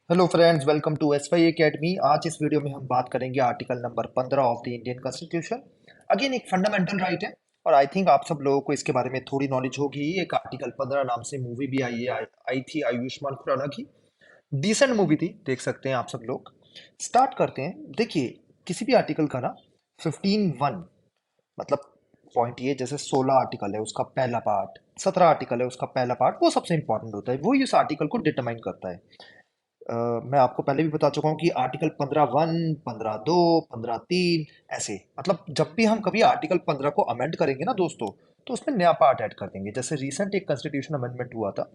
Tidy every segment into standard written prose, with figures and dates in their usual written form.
Hello friends, welcome to S Y academy. आज इस video में हम बात करेंगे article number 15 of the Indian constitution. Again एक फंडामेंटल राइट है और आई थिंक आप सब लोगों को इसके बारे में थोड़ी नॉलेज होगी। एक आर्टिकल 15 नाम से मूवी भी आई है, आई थी आयुष्मान खुराना की। डिसेंट मूवी थी, देख सकते हैं आप सब लोग। स्टार्ट करते हैं। देखिए, किसी भी आर्टिकल का ना 15(1) मतलब पॉइंट ये, जैसे 16 आर्टिकल है उसका पहला पार्ट, 17 आर्टिकल है उसका पहला पार्ट, वो सबसे इंपॉर्टेंट होता है, वो इस आर्टिकल को डिटरमाइन करता है। मैं आपको पहले भी बता चुका हूँ कि आर्टिकल 15(1), 15(2), 15(3) ऐसे, मतलब जब भी हम कभी आर्टिकल 15 को अमेंड करेंगे ना दोस्तों, तो उसमें नया पार्ट ऐड कर देंगे। जैसे रिसेंट एक कॉन्स्टिट्यूशन अमेंडमेंट हुआ था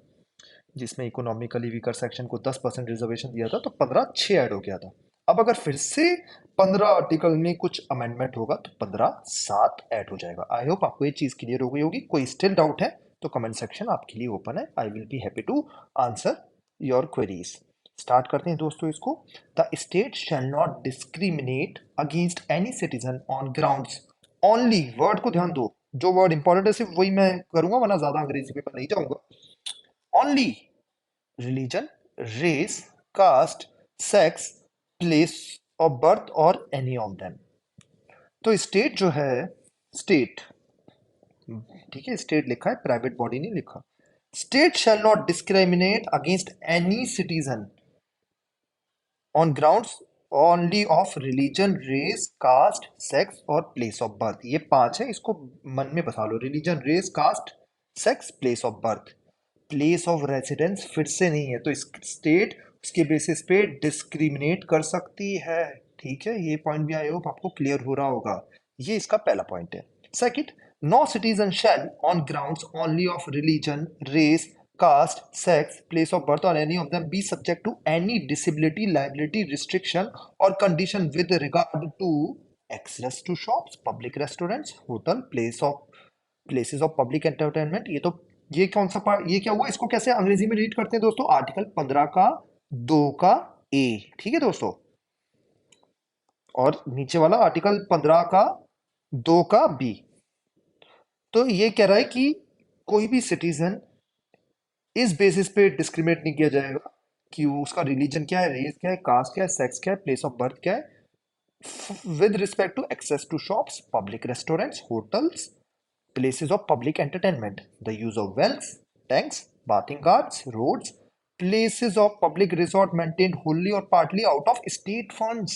जिसमें इकोनॉमिकली वीकर सेक्शन को 10% रिजर्वेशन दिया था, तो 15(6) ऐड हो गया था। अब अगर फिर से 15 आर्टिकल में कुछ अमेंडमेंट होगा तो 15(7) ऐड हो जाएगा। आई होप आपको ये चीज क्लियर हो गई होगी। कोई स्टिल डाउट है तो कमेंट सेक्शन आपके लिए ओपन है। I will be happy to answer your queries. Start करते हैं दोस्तों इसको। The state shall not discriminate against any citizen on grounds. Only word को ध्यान दो, जो वर्ड इंपॉर्टेंट है सिर्फ वही मैं करूंगा, वरना ज्यादा अंग्रेजी पेपर नहीं जाऊंगा। Only religion, race, caste, sex, place of birth और एनी ऑफ देम। तो स्टेट जो है, स्टेट, ठीक है, स्टेट लिखा है, प्राइवेट बॉडी नहीं लिखा। State shall not discriminate against any citizen on grounds only of religion, race, caste, sex और प्लेस ऑफ बर्थ। ये पांच है, इसको मन में बसा लो। Religion, race, caste, sex, place of birth. Place of residence फिर से नहीं है, तो स्टेट उसके बेसिस पे डिस्क्रिमिनेट कर सकती है। ठीक है, ये पॉइंट भी आई होप आपको क्लियर हो रहा होगा। ये इसका पहला पॉइंट है। Second, no citizen shall on grounds only of religion, race, caste, sex, place of birth, or any of them be subject to any disability, liability, restriction, or condition with regard to access to shops, public restaurants, hotel, places of public entertainment। ये कौन सा part, ये क्या हुआ, इसको कैसे अंग्रेजी में रीड करते हैं दोस्तों? आर्टिकल 15 का 2 का ए। ठीक है दोस्तों, और नीचे वाला आर्टिकल 15 का 2 का बी। तो ये कह रहा है कि कोई भी सिटीजन इस बेसिस पे डिस्क्रिमिनेट नहीं किया जाएगा कि वो उसका रिलीजन क्या है, रेस क्या है, कास्ट क्या है, सेक्स क्या है, प्लेस ऑफ बर्थ क्या है, with respect to access to shops, public restaurants, hotels, places of public entertainment, the use of wells, tanks, bathing ghats, roads, places of public resort maintained wholly और partly out of state funds.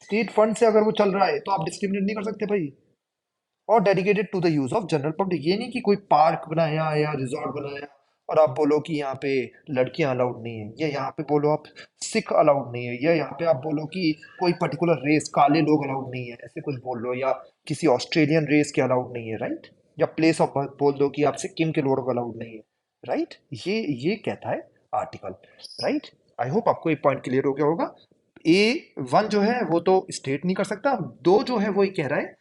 State fund से अगर वो चल रहा है तो आप discriminate नहीं कर सकते भाई। और dedicated to the use of general public, ये नहीं कि कोई पार्क बनाया या रिजॉर्ट बनाया और आप बोलो कि यहाँ पे लड़कियां अलाउड नहीं है, या यहाँ पे बोलो आप सिख अलाउड नहीं है, या यहाँ पे आप बोलो कि कोई पर्टिकुलर रेस, काले लोग अलाउड नहीं है, ऐसे कुछ बोल लो, या किसी ऑस्ट्रेलियन रेस के अलाउड नहीं है, राइट? या प्लेस ऑफ बर्थ बोल दो कि आप सिक्किम के लोग अलाउड नहीं है, राइट? ये कहता है आर्टिकल, राइट? आई होप आपको ये पॉइंट क्लियर हो गया होगा। A1 जो है वो तो स्टेट नहीं कर सकता। दो जो है वो ये कह रहा है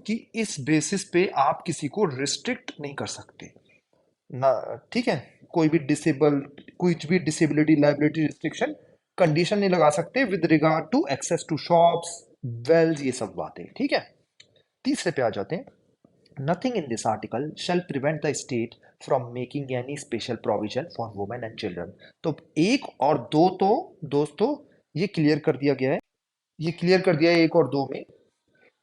कि इस बेसिस पे आप किसी को रिस्ट्रिक्ट नहीं कर सकते ना। ठीक है, कोई भी डिसेबल, कुछ भी डिसेबिलिटी, लाइबिलिटी, रिस्ट्रिक्शन, कंडीशन नहीं लगा सकते with regard to access to shops, wells, ये सब बातें। ठीक है, तीसरे पे आ जाते हैं। Nothing in this article shall prevent the state from making any special provision for women and children। तो एक और दो तो दोस्तों ये क्लियर कर दिया गया है, ये क्लियर कर दिया है एक और दो में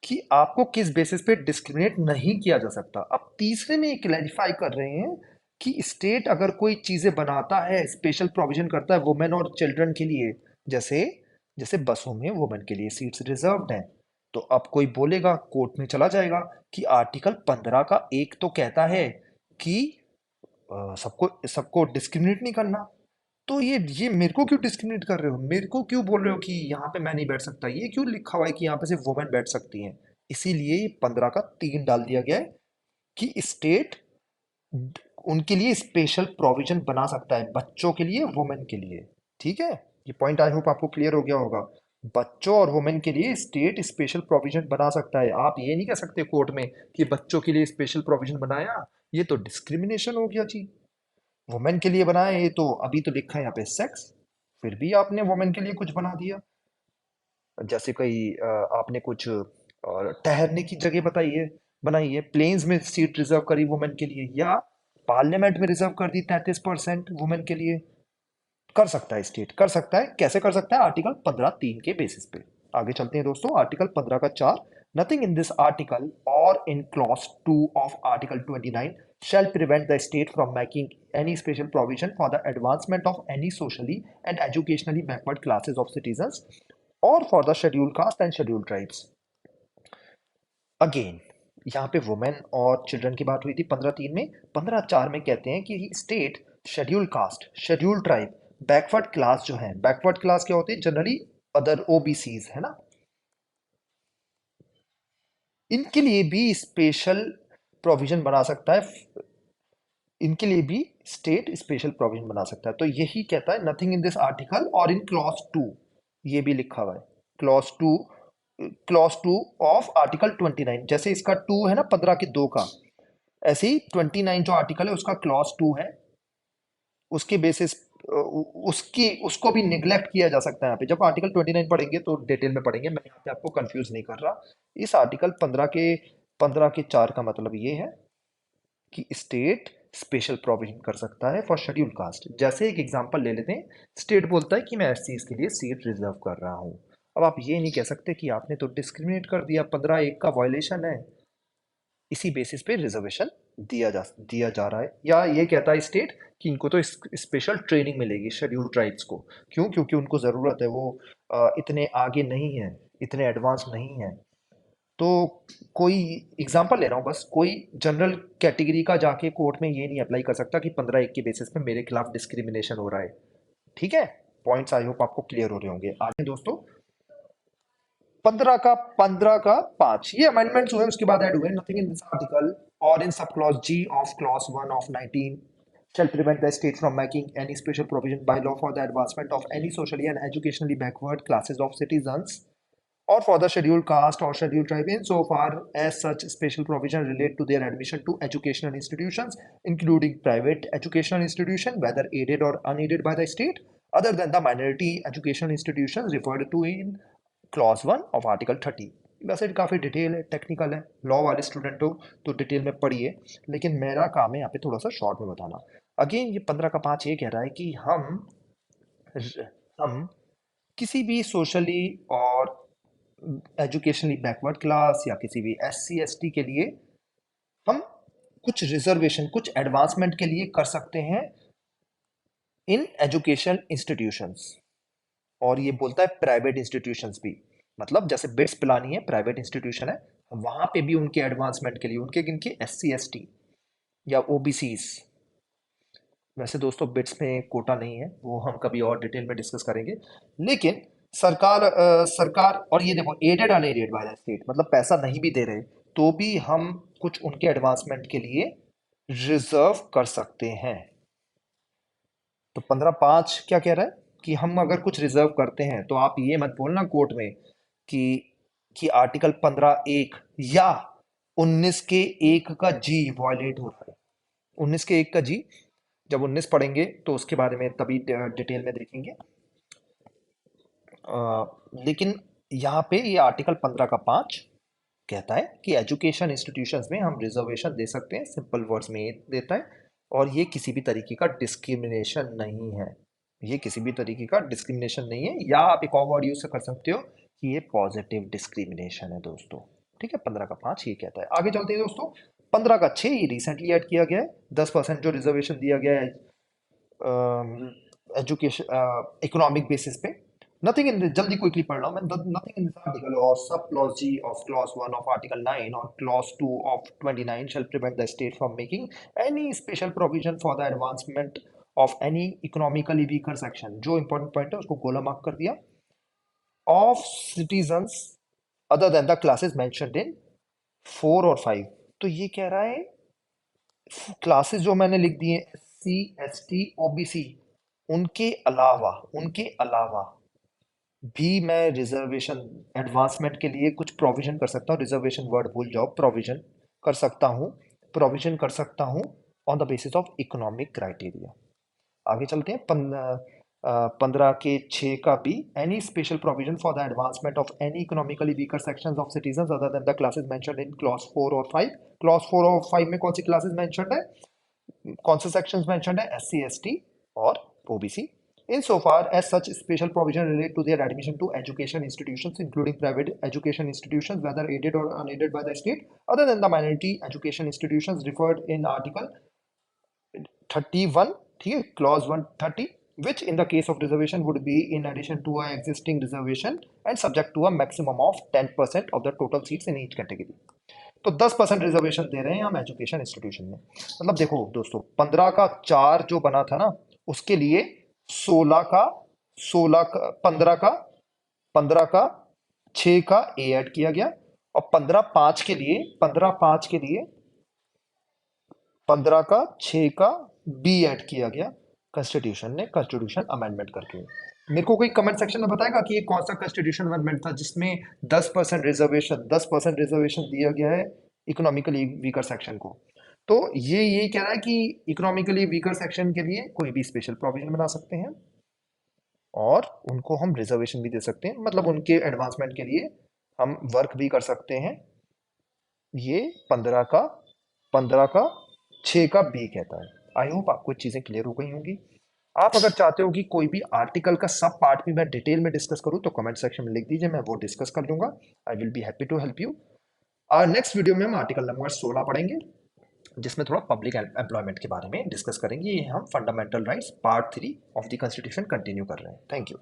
कि आपको किस बेसिस पे डिस्क्रिमिनेट नहीं किया जा सकता। अब तीसरे में क्लैरिफाई कर रहे हैं कि स्टेट अगर कोई चीजें बनाता है, स्पेशल प्रोविजन करता है वुमेन और चिल्ड्रन के लिए, जैसे जैसे बसों में वुमेन के लिए सीट्स रिजर्व्ड हैं, तो अब कोई बोलेगा, कोर्ट में चला जाएगा कि आर्टिकल 15 का एक तो कहता है कि सबको सबको डिस्क्रिमिनेट नहीं करना। तो ये मेरे को क्यों डिस्क्रिमिनेट कर रहे हो, मेरे को क्यों बोल रहे हो कि यहाँ पे मैं नहीं बैठ सकता, ये क्यों लिखा हुआ है कि यहाँ पे सिर्फ वुमेन बैठ सकती हैं? इसीलिए 15 का 3 डाल दिया गया है कि स्टेट उनके लिए स्पेशल प्रोविजन बना सकता है, बच्चों के लिए, वुमेन के लिए। ठीक है, ये पॉइंट आई होप आपको क्लियर हो गया होगा। बच्चों और वुमेन के लिए स्टेट स्पेशल प्रोविजन बना सकता है। आप ये नहीं कह सकते कोर्ट में कि बच्चों के लिए स्पेशल प्रोविजन बनाया, ये तो डिस्क्रिमिनेशन हो गया जी। वुमेन के लिए बनाया, ये तो अभी तो लिखा है यहाँ पे सेक्स, फिर भी आपने वुमेन के लिए कुछ बना दिया। जैसे कोई आपने कुछ ठहरने की जगह बताई है, बनाई है, प्लेन्स में सीट रिजर्व करी वुमेन के लिए, या पार्लियामेंट में रिजर्व कर दी 33% वुमेन के लिए। कर सकता है, स्टेट कर सकता है। कैसे कर सकता है? आर्टिकल 15(3) के बेसिस पे। आगे चलते हैं दोस्तों, आर्टिकल 15 का 4, नथिंग इन दिस आर्टिकल और in clause 2 of article 29 shall prevent the state from making any special provision for the advancement of any socially and educationally backward classes of citizens or for the scheduled caste and scheduled tribes. Again यहाँ पे women और children की बात हुई थी 15(3) में। 15(4) में कहते हैं कि state scheduled caste, scheduled tribe, backward class जो है, बैकवर्ड क्लास क्या होते हैं? जनरली अदर ओबीसीज, है ना, इनके लिए भी स्पेशल प्रोविजन बना सकता है, इनके लिए भी स्टेट स्पेशल प्रोविजन बना सकता है। तो यही कहता है नथिंग इन दिस आर्टिकल और इन क्लॉज 2, ये भी लिखा हुआ है क्लॉज 2, क्लॉज 2 ऑफ आर्टिकल 29। जैसे इसका 2 है ना 15 के 2 का, ऐसे ही 29 जो आर्टिकल है उसका क्लॉज 2 है, उसके बेसिस उसकी उसको भी निगलेक्ट किया जा सकता है। यहाँ पे जब आर्टिकल 29 पढ़ेंगे तो डिटेल में पढ़ेंगे, मैं यहाँ पे आपको कंफ्यूज नहीं कर रहा। इस आर्टिकल 15 के 4 का मतलब ये है कि स्टेट स्पेशल प्रोविजन कर सकता है फॉर शेड्यूल कास्ट। जैसे एक एग्जांपल ले लेते हैं, स्टेट बोलता है कि मैं एससीज के लिए सीट रिजर्व कर रहा हूँ। अब आप ये नहीं कह सकते कि आपने तो डिस्क्रिमिनेट कर दिया, 15(1) का वायलेशन है, इसी बेसिस पे रिजर्वेशन दिया जा रहा है। या ये कहता है स्टेट कि इनको तो स्पेशल ट्रेनिंग मिलेगी शेड्यूल्ड ट्राइब्स को। क्यों? क्योंकि उनको ज़रूरत है, वो इतने आगे नहीं है, इतने एडवांस नहीं है। तो कोई एग्जांपल ले रहा हूँ बस, कोई जनरल कैटेगरी का जाके कोर्ट में ये नहीं अप्लाई कर सकता कि 15(1) के बेसिस पे मेरे खिलाफ डिस्क्रिमिनेशन हो रहा है। ठीक है, पॉइंट्स आई होप आपको क्लियर हो रहे होंगे। आगे दोस्तों, 15 का 5 ये अमेंडमेंट्स हुए, उसके बाद ऐड हुए नथिंग इन दिस आर्टिकल और in sub clause G of clause 1 of 19 shall prevent the state from making any special provision by law for the advancement of any socially and educationally backward classes of citizens or for the scheduled caste or scheduled tribe in so far as such special provision relate to their admission to educational institutions including private educational institution whether aided or unaided by the state other than the minority educational institutions referred to in clause 1 of article 30। वैसे काफ़ी detail है, technical है, law वाले student हो तो detail में पढ़िए, लेकिन मेरा काम है यहाँ पे थोड़ा सा शॉर्ट में बताना। अगेन ये 15 का 5 ये कह रहा है कि हम किसी भी सोशली और एजुकेशनली बैकवर्ड क्लास या किसी भी एससी एसटी के लिए हम कुछ रिजर्वेशन, कुछ एडवांसमेंट के लिए कर सकते हैं इन एजुकेशन इंस्टीट्यूशंस। और ये बोलता है प्राइवेट इंस्टीट्यूशंस भी, मतलब जैसे बिट्स पिलानी है, प्राइवेट इंस्टीट्यूशन है, वहां पे भी उनके एडवांसमेंट के लिए, उनके इनके एससी एसटी या ओबीसीज। वैसे दोस्तों बिट्स में कोटा नहीं है, वो हम कभी और डिटेल में डिस्कस करेंगे। लेकिन सरकार और ये देखो aided unaided by the state, मतलब पैसा नहीं भी दे रहे तो भी हम कुछ उनके एडवांसमेंट के लिए रिजर्व कर सकते हैं। तो 15(5) क्या कह रहा है कि हम अगर कुछ रिजर्व करते हैं तो आप ये मत बोलना कोर्ट में कि आर्टिकल 15(1) या 19 के 1 का जी वॉयलेट हो रहा है। 19 के 1 का जी, जब 19 पढ़ेंगे तो उसके बारे में तभी डिटेल में देखेंगे। लेकिन यहाँ पे ये आर्टिकल 15 का 5 कहता है कि एजुकेशन इंस्टीट्यूशंस में हम रिजर्वेशन दे सकते हैं, सिंपल वर्ड्स में ये देता है। और ये किसी भी तरीके का डिस्क्रिमिनेशन नहीं है, ये किसी भी तरीके का डिस्क्रिमिनेशन नहीं है, या आप एक और वर्ड यूज कर सकते हो कि ये पॉजिटिव डिस्क्रिमिनेशन है दोस्तों। ठीक है, 15 का 5 ये कहता है। आगे चलते हैं दोस्तों, 15 का 6 ये रिसेंटली ऐड किया गया है, 10% जो रिजर्वेशन दिया गया है एजुकेशन इकोनॉमिक बेसिस पे। नथिंग इन जल्दी क्विकली पढ़ रहा हूँ मैं। नथिंग इन दिस आर्टिकल और सब clause G of clause 1 of article 9 और clause 2 of 29 shall prevent the state from making any special provision for the advancement of any economically weaker section, जो important point है उसको गोला mark कर दिया, of citizens other than the classes mentioned in 4 और 5। तो ये कह रहा है क्लासेस जो मैंने लिख दिए S C S T OBC, उनके अलावा भी मैं रिजर्वेशन एडवांसमेंट के लिए कुछ प्रोविजन कर सकता हूँ। रिजर्वेशन वर्ड भूल जाओ, प्रोविजन कर सकता हूँ, प्रोविजन कर सकता हूँ on the basis of economic criteria. आगे चलते हैं 15 के 6 का भी, any special provision for the advancement of any economically weaker sections of citizens other than the classes mentioned in clause 4 और 5। क्लॉज 4 और 5 में कौन सी क्लासेस मेंशन्ड है, कौन से सेक्शंस मेंशन्ड है? एस सी एस टी और OBC. insofar as such special provision relate to their admission to education institutions, including private education institutions, whether aided or unaided by the state, other than the minority education institutions referred in Article 31, ठीक है, clause 130, which in the case of reservation would be in addition to a existing reservation and subject to a maximum of 10% of the total seats in each category. तो 10% reservation दे रहे हैं हम education institution में। मतलब देखो दोस्तों, 15 का 4 जो बना था ना, उसके लिए 16 का 16 का 15 का 6 का ए ऐड किया गया, और 15/5 के लिए 15 का 6 का बी ऐड किया गया कॉन्स्टिट्यूशन ने, कॉन्स्टिट्यूशन अमेंडमेंट करके। मेरे को कोई कमेंट सेक्शन में बताएगा कि ये कौन सा कॉन्स्टिट्यूशन अमेंडमेंट था जिसमें 10% रिजर्वेशन दिया गया है इकोनॉमिकली वीकर सेक्शन को। तो ये कह रहा है कि इकोनॉमिकली वीकर सेक्शन के लिए कोई भी स्पेशल प्रोविजन बना सकते हैं और उनको हम रिजर्वेशन भी दे सकते हैं, मतलब उनके एडवांसमेंट के लिए हम वर्क भी कर सकते हैं। ये 15 का 6 का बी कहता है। आई होप आपको चीजें क्लियर हो गई होंगी। आप अगर चाहते हो कि कोई भी आर्टिकल का सब पार्ट भी मैं डिटेल में डिस्कस करूं तो कमेंट सेक्शन में लिख दीजिए, मैं वो डिस्कस कर लूंगा। I will be happy to help you. और नेक्स्ट वीडियो में हम आर्टिकल नंबर 16 पढ़ेंगे, जिसमें थोड़ा पब्लिक एम्प्लॉयमेंट के बारे में डिस्कस करेंगे। ये हम fundamental rights part 3 of the constitution continue कर रहे हैं। Thank you.